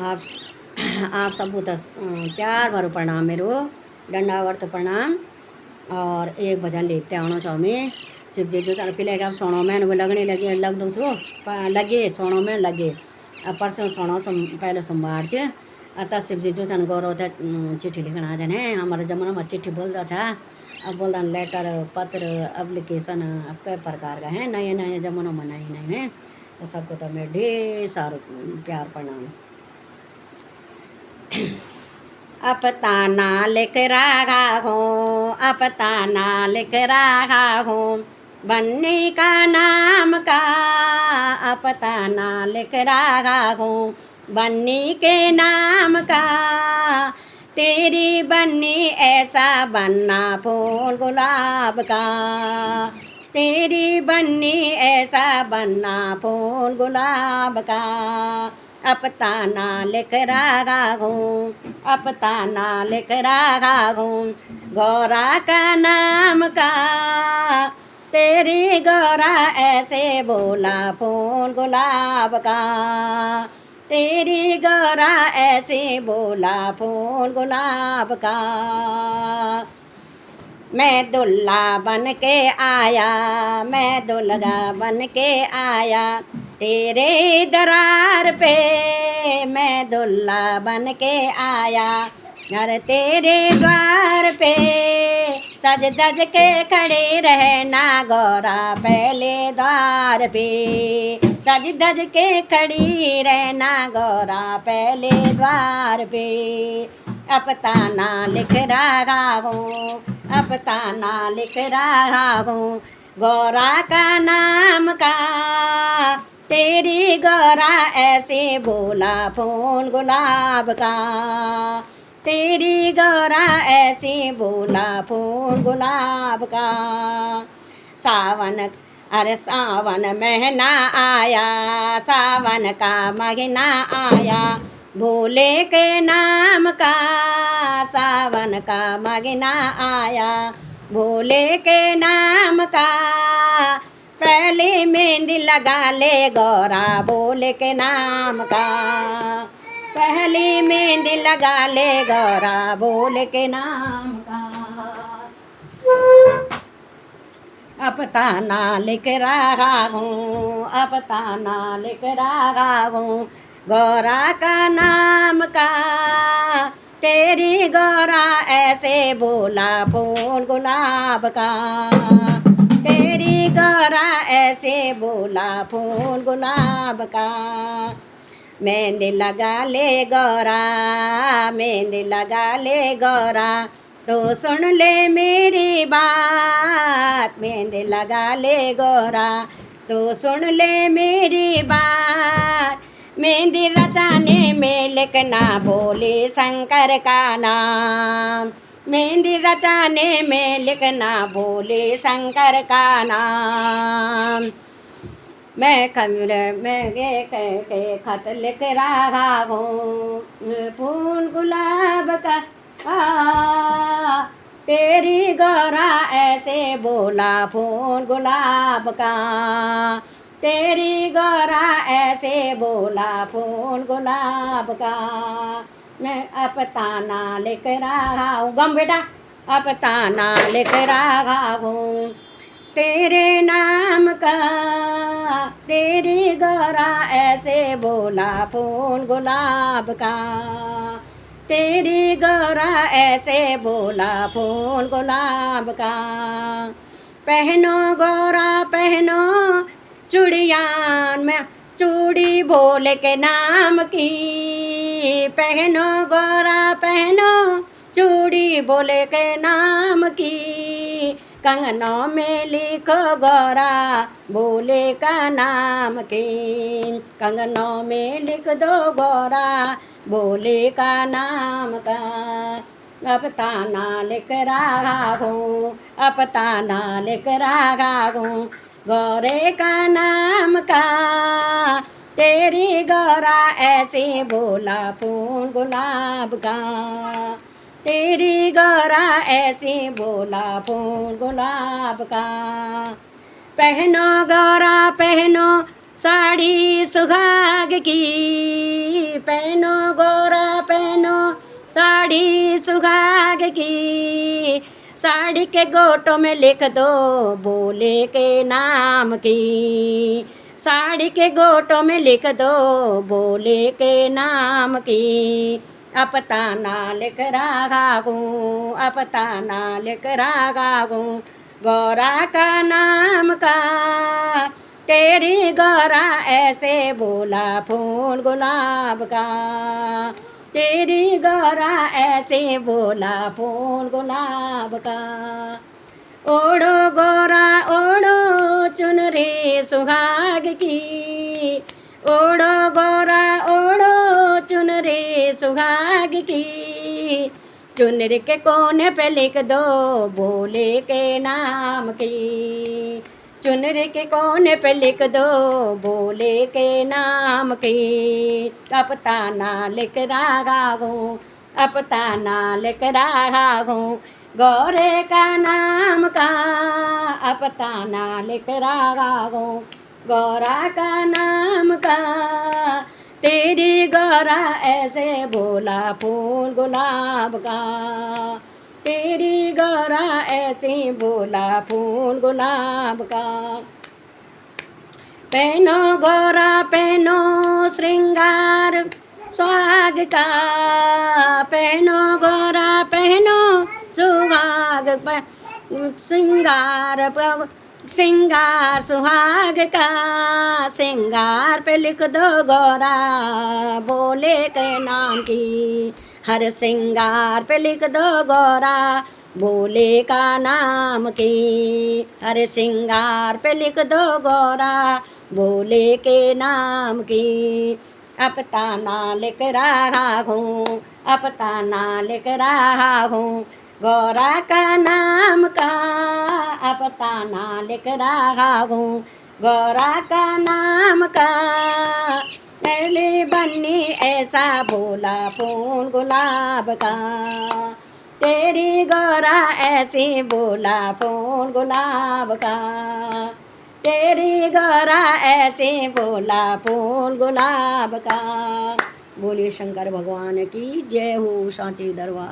आप आप सबको प्यार भरो प्रणाम मेरो दंडावर्त प्रणाम। और एक भजन लिखते आना चाहो मैं शिव जी जो तार पिले आप सोनो में लगने लगे लग दो सो लगे सोनो में लगे परसों सोनो पहले सोमवार से अतः शिव जी जो सन गौरव था चिट्ठी लिखना जने हमारे जमाना में चिट्ठी बोलता था। अब बोलता लेटर पत्र एप्लीकेशन अब कई प्रकार का है, नए नए जमानों में नए नए हैं। तो सबको तो मैं ढेर सारो प्यार प्रणाम। अपताना लिख रहा हूँ, अपताना लिख रहा हूँ, बनने का नाम का अपताना लिख रहा हूँ, बनने के नाम का। तेरी बन्नी ऐसा बनना फूल गुलाब का, तेरी बन्नी ऐसा बनना फूल गुलाब का। अपताना लिख रहा हूँ, अपताना लिख रहा हूँ, गौरा का नाम का। तेरी गौरा ऐसे बोला फूल गुलाब का, तेरी गौरा ऐसे बोला फूल गुलाब का। मैं दुल्हा बन के आया, मैं दुल्हा बन के आया तेरे दरार पे। मैं दुल्हा बन के आया घर तेरे द्वार पे। सज धज के खड़े रहना गौरा पहले द्वार पे, सज धज के खड़ी रहना गौरा पहले द्वार पे। अपताना लिख रहा हूँ, अपताना लिख रहा हूँ, गौरा का नाम का। तेरी गौरा ऐसे बोला फूल गुलाब का, तेरी गौरा ऐसे बोला फूल गुलाब का। सावन अरे सावन महीना आया, सावन का महीना आया, भोले के नाम का। सावन का महीना आया, भोले के नाम का। पहले मेहंदी लगा ले गौरा भोले के नाम का, पहली मेहंदी लगा ले गौरा भोले के नाम का। अपताना लिख रहा हूँ, अपताना लिख रहा हूँ, गौरा का नाम का। तेरी गौरा ऐसे बोला फूल गुलाब का, तेरी गौरा ऐसे बोला फूल गुलाब का। मेहंदी लगा ले गौरा, मेहंदी लगा ले गौरा, तो सुन ले मेरी बात। मेहंदी लगा ले गौरा, तो सुन ले मेरी बात। मेहंदी रचाने में लिखना भोले शंकर का नाम, मेहंदी रचाने में लिखना भोले शंकर का नाम। मैं कमरे में के खत लिख रहा हूँ फूल गुलाब का। तेरी गौरा ऐसे बोला फूल गुलाब का, तेरी गौरा ऐसे बोला फूल गुलाब का। मैं अपताना लिख रहा हूँ, गम बेटा, अपताना लिख रहा हूँ तेरे नाम का। तेरी गौरा ऐसे बोला फूल गुलाब का, तेरी गौरा ऐसे बोला फूल गुलाब का। पहनो गौरा पहनो चूड़ियान में चूड़ी भोले के नाम की। पहनो गौरा पहनो चूड़ी भोले के नाम की। कंगनों में लिखो गौरा भोले का नाम की, कंगनों में लिख दो गौरा भोले का नाम का। अपताना लिख रहा हूँ, अपताना लिख रहा हूँ, गौरे का नाम का। तेरी गौरा ऐसे बोला फूल गुलाब का, तेरी गौरा ऐसे बोला फूल गुलाब का। पहनो गौरा पहनो साड़ी सुहाग की, पहनो गोरा पहनो साड़ी सुहाग की, साड़ी के गोटों में लिख दो भोले के नाम की, साड़ी के गोटों में लिख दो भोले के नाम की, अपता ना लिख रहा हूँ, अपता ना लिख रहा हूँ, गौरा का नाम का, तेरी गौरा ऐसे बोला फूल गुलाब का, तेरी गौरा ऐसे बोला फूल गुलाब का। ओढ़ो गोरा ओढ़ो चुनरी सुहाग की, ओढ़ो गोरा ओढ़ो चुनरी सुहाग की, चुनरी के कोने पे लिख दो भोले के नाम की, चुनरी के कोने पे लिख दो भोले के नाम की, अपता ना लिख रहा हूँ, अपता ना लिख रहा हूँ, गौरे का नाम का अपता ना लिख रहा हूँ, गौरा का नाम का, तेरी गौरा ऐसे बोला फूल गुलाब का, तेरी गौरा ऐसे बोला फूल गुलाब का। पहनो गौरा पहनो श्रृंगार सुहाग का, पहनो गौरा पहनो सुहाग श्रृंगार श्रृंगार सुहाग का, श्रृंगार पे लिख दो गौरा भोले के नाम की, हर श्रृंगार पे लिख दो गौरा भोले का नाम की, हर श्रृंगार पे लिख दो गौरा भोले के नाम की, अपता ना लिख रहा हूँ, अपता ना लिख रहा हूँ, गौरा का नाम का अपता ना लिख रहा हूँ, गौरा का नाम का, पहले बन्नी ऐसा बोला फूल गुलाब का, तेरी गौरा ऐसी बोला फूल गुलाब का, तेरी गौरा ऐसे बोला फूल गुलाब का। बोलिए शंकर भगवान की जय हो, सांची दरबार।